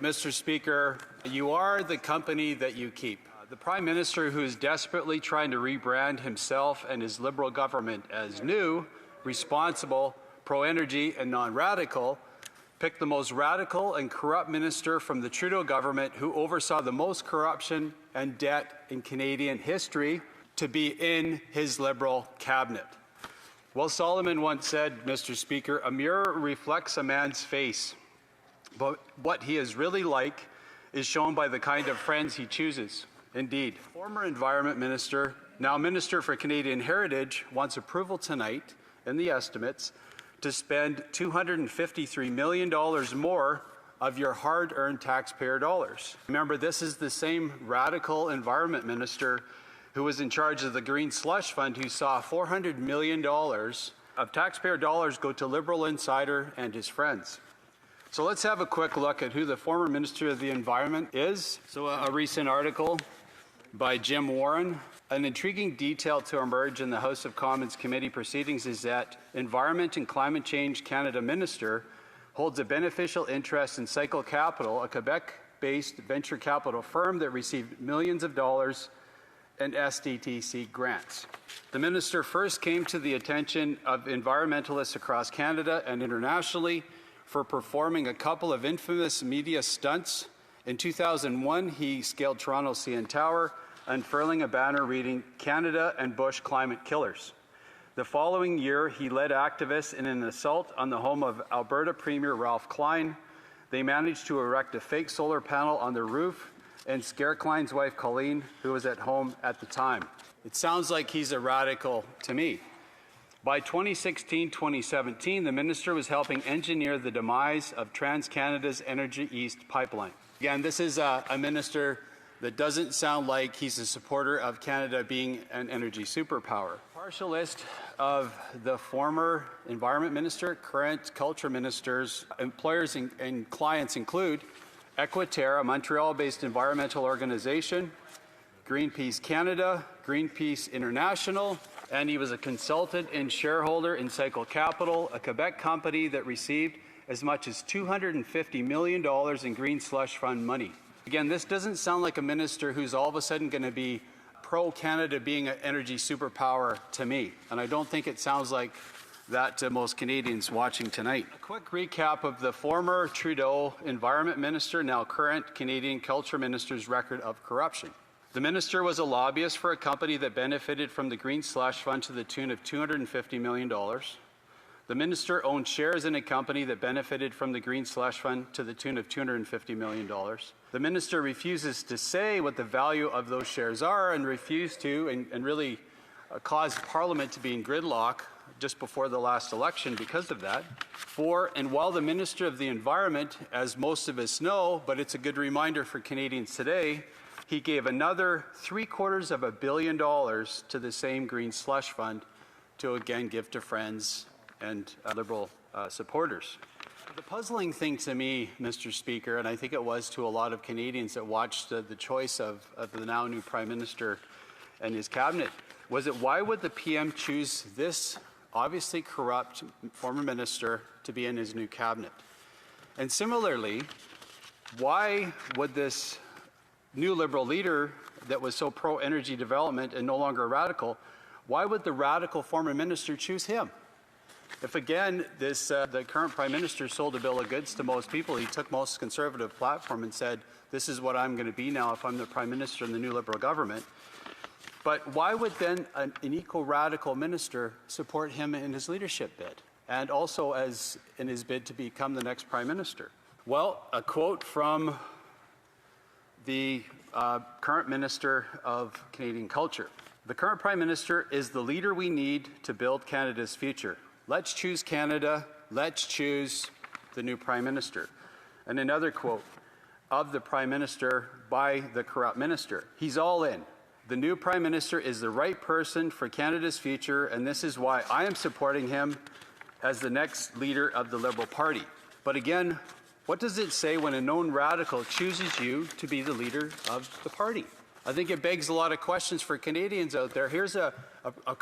Mr. Speaker, you are the company that you keep. The Prime Minister, who is desperately trying to rebrand himself and his Liberal government as new, responsible, pro-energy and non-radical, picked the most radical and corrupt minister from the Trudeau government who oversaw the most corruption and debt in Canadian history to be in his Liberal cabinet. Well, Solomon once said, Mr. Speaker, a mirror reflects a man's face, but what he is really like is shown by the kind of friends he chooses. Indeed, former Environment Minister, now Minister for Canadian Heritage, wants approval tonight in the estimates to spend $253 million more of your hard-earned taxpayer dollars. Remember, this is the same radical Environment Minister who was in charge of the Green Slush Fund, who saw $400 million of taxpayer dollars go to Liberal insider and his friends. So let's have a quick look at who the former Minister of the Environment is. So a recent article by Jim Warren. An intriguing detail to emerge in the House of Commons committee proceedings is that Environment and Climate Change Canada Minister holds a beneficial interest in Cycle Capital, a Quebec-based venture capital firm that received millions of dollars in SDTC grants. The minister first came to the attention of environmentalists across Canada and internationally for performing a couple of infamous media stunts. In 2001, he scaled Toronto's CN Tower, unfurling a banner reading, "Canada and Bush Climate Killers." The following year, he led activists in an assault on the home of Alberta Premier Ralph Klein. They managed to erect a fake solar panel on their roof and scare Klein's wife, Colleen, who was at home at the time. It sounds like he's a radical to me. By 2016-2017, the minister was helping engineer the demise of TransCanada's Energy East pipeline. Again, this is a minister that doesn't sound like he's a supporter of Canada being an energy superpower. A partial list of the former Environment Minister, current Culture Ministers, employers and clients include Equiterra, a Montreal-based environmental organization, Greenpeace Canada, Greenpeace International, and he was a consultant and shareholder in Cycle Capital, a Quebec company that received as much as $250 million in Green Slush Fund money. Again, this doesn't sound like a minister who's all of a sudden going to be pro-Canada being an energy superpower to me. And I don't think it sounds like that to most Canadians watching tonight. A quick recap of the former Trudeau Environment Minister, now current Canadian Culture Minister's record of corruption. The minister was a lobbyist for a company that benefited from the Green Slush Fund to the tune of $250 million. The minister owned shares in a company that benefited from the Green Slush Fund to the tune of $250 million. The minister refuses to say what the value of those shares are and refused to and really caused Parliament to be in gridlock just before the last election because of that. And while the Minister of the Environment, as most of us know, but it's a good reminder for Canadians today, he gave another $750 million to the same Green Slush Fund to again give to friends and Liberal supporters. The puzzling thing to me, Mr. Speaker, and I think it was to a lot of Canadians that watched the choice of the now new Prime Minister and his cabinet, was that why would the PM choose this obviously corrupt former minister to be in his new cabinet? And similarly, why would this new Liberal leader that was so pro-energy development and no longer radical, why would the radical former minister choose him? If again, the current Prime Minister sold a bill of goods to most people, he took most conservative platform and said, this is what I'm going to be now if I'm the Prime Minister in the new Liberal government. But why would then an eco-radical minister support him in his leadership bid and also as in his bid to become the next Prime Minister? Well, a quote from the current Minister of Canadian Culture. The current Prime Minister is the leader we need to build Canada's future. Let's choose Canada. Let's choose the new Prime Minister. And another quote of the Prime Minister by the corrupt minister. He's all in. The new Prime Minister is the right person for Canada's future, and this is why I am supporting him as the next leader of the Liberal Party. But again, what does it say when a known radical chooses you to be the leader of the party? I think it begs a lot of questions for Canadians out there. Here's a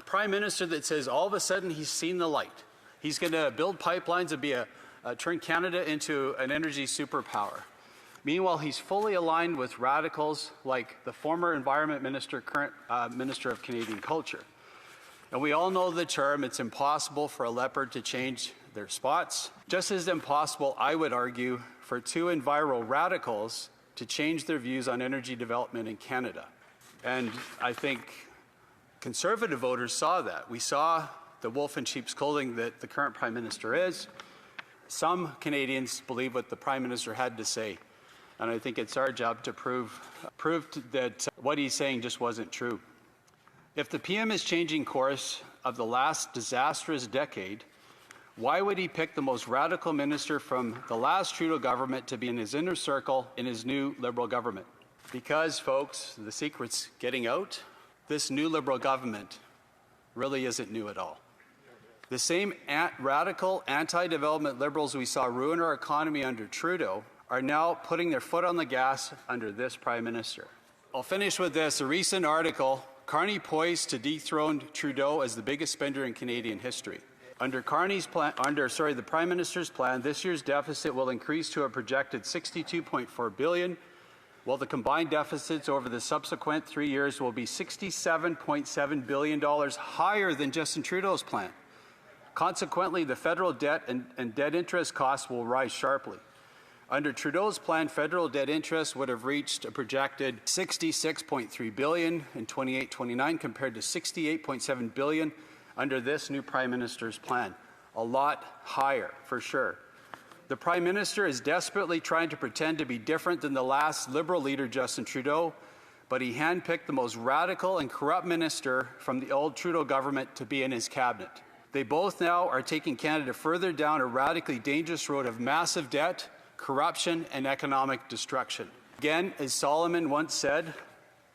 Prime Minister that says all of a sudden he's seen the light. He's going to build pipelines and turn Canada into an energy superpower. Meanwhile, he's fully aligned with radicals like the former Environment Minister, current Minister of Canadian Culture. And we all know the term, it's impossible for a leopard to change their spots. Just as impossible, I would argue, for two enviro radicals to change their views on energy development in Canada. And I think Conservative voters saw that. We saw the wolf in sheep's clothing that the current Prime Minister is. Some Canadians believe what the Prime Minister had to say. And I think it's our job to prove that what he's saying just wasn't true. If the PM is changing course of the last disastrous decade, why would he pick the most radical minister from the last Trudeau government to be in his inner circle in his new Liberal government? Because, folks, the secret's getting out. This new Liberal government really isn't new at all. The same radical anti-development Liberals we saw ruin our economy under Trudeau are now putting their foot on the gas under this Prime Minister. I'll finish with this. A recent article, Carney poised to dethrone Trudeau as the biggest spender in Canadian history. Under the Prime Minister's plan, this year's deficit will increase to a projected $62.4 billion, while the combined deficits over the subsequent 3 years will be $67.7 billion higher than Justin Trudeau's plan. Consequently, the federal debt and debt interest costs will rise sharply. Under Trudeau's plan, federal debt interest would have reached a projected $66.3 billion in 28-29 compared to $68.7 billion under this new Prime Minister's plan. A lot higher, for sure. The Prime Minister is desperately trying to pretend to be different than the last Liberal leader, Justin Trudeau, but he handpicked the most radical and corrupt minister from the old Trudeau government to be in his cabinet. They both now are taking Canada further down a radically dangerous road of massive debt, corruption, and economic destruction. Again, as Solomon once said,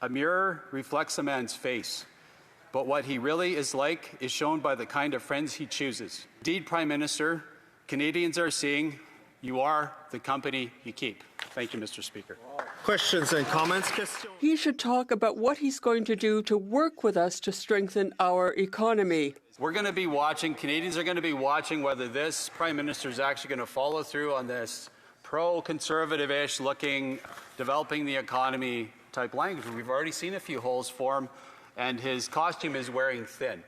a mirror reflects a man's face, but what he really is like is shown by the kind of friends he chooses. Indeed, Prime Minister, Canadians are seeing you are the company you keep. Thank you, Mr. Speaker. Questions and comments? He should talk about what he's going to do to work with us to strengthen our economy. We're going to be watching, Canadians are going to be watching whether this Prime Minister is actually going to follow through on this pro-conservative-ish looking, developing the economy type language. We've already seen a few holes form, and his costume is wearing thin.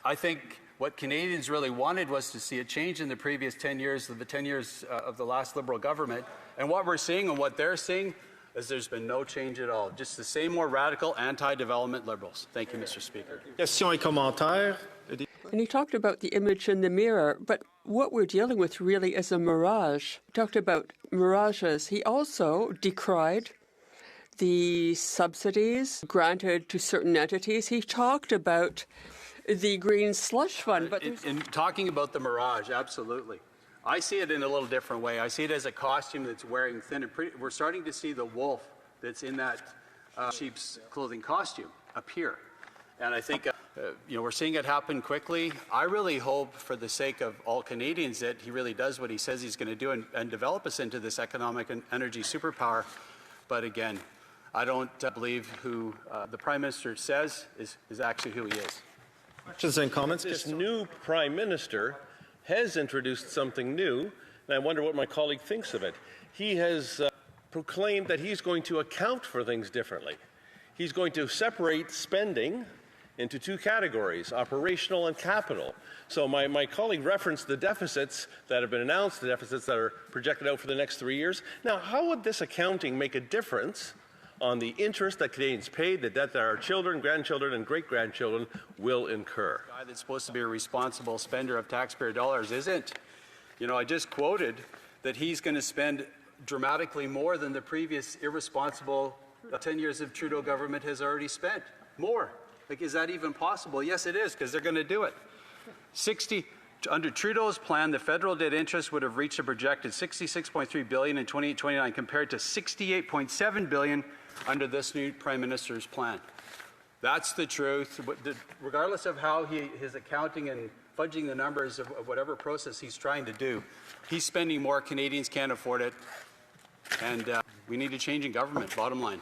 I think what Canadians really wanted was to see a change in the previous 10 years, of the last Liberal government. And what we're seeing and what they're seeing is there's been no change at all. Just the same more radical anti-development Liberals. Thank you, Mr. Speaker. Questions et commentaires? And he talked about the image in the mirror, but what we're dealing with really is a mirage. He talked about mirages. He also decried the subsidies granted to certain entities. He talked about the green slush fund. But in talking about the mirage, absolutely. I see it in a little different way. I see it as a costume that's wearing thin. We're starting to see the wolf that's in that sheep's clothing costume appear. And I think we're seeing it happen quickly. I really hope, for the sake of all Canadians, that he really does what he says he's going to do and develop us into this economic and energy superpower. But again, I don't believe who the Prime Minister says is actually who he is. Questions and comments? This new Prime Minister has introduced something new, and I wonder what my colleague thinks of it. He has proclaimed that he's going to account for things differently. He's going to separate spending into two categories, operational and capital. So my colleague referenced the deficits that have been announced, the deficits that are projected out for the next 3 years. Now, how would this accounting make a difference on the interest that Canadians pay, the debt that our children, grandchildren, and great-grandchildren will incur? The guy that's supposed to be a responsible spender of taxpayer dollars isn't. I just quoted that he's going to spend dramatically more than the previous irresponsible 10 years of Trudeau government has already spent. More. Is that even possible? Yes, it is, because they're going to do it. Under Trudeau's plan, the federal debt interest would have reached a projected $66.3 billion in 28-29 compared to $68.7 billion under this new Prime Minister's plan. That's the truth. Regardless of how his accounting and fudging the numbers of whatever process he's trying to do, he's spending more. Canadians can't afford it. And we need a change in government, bottom line.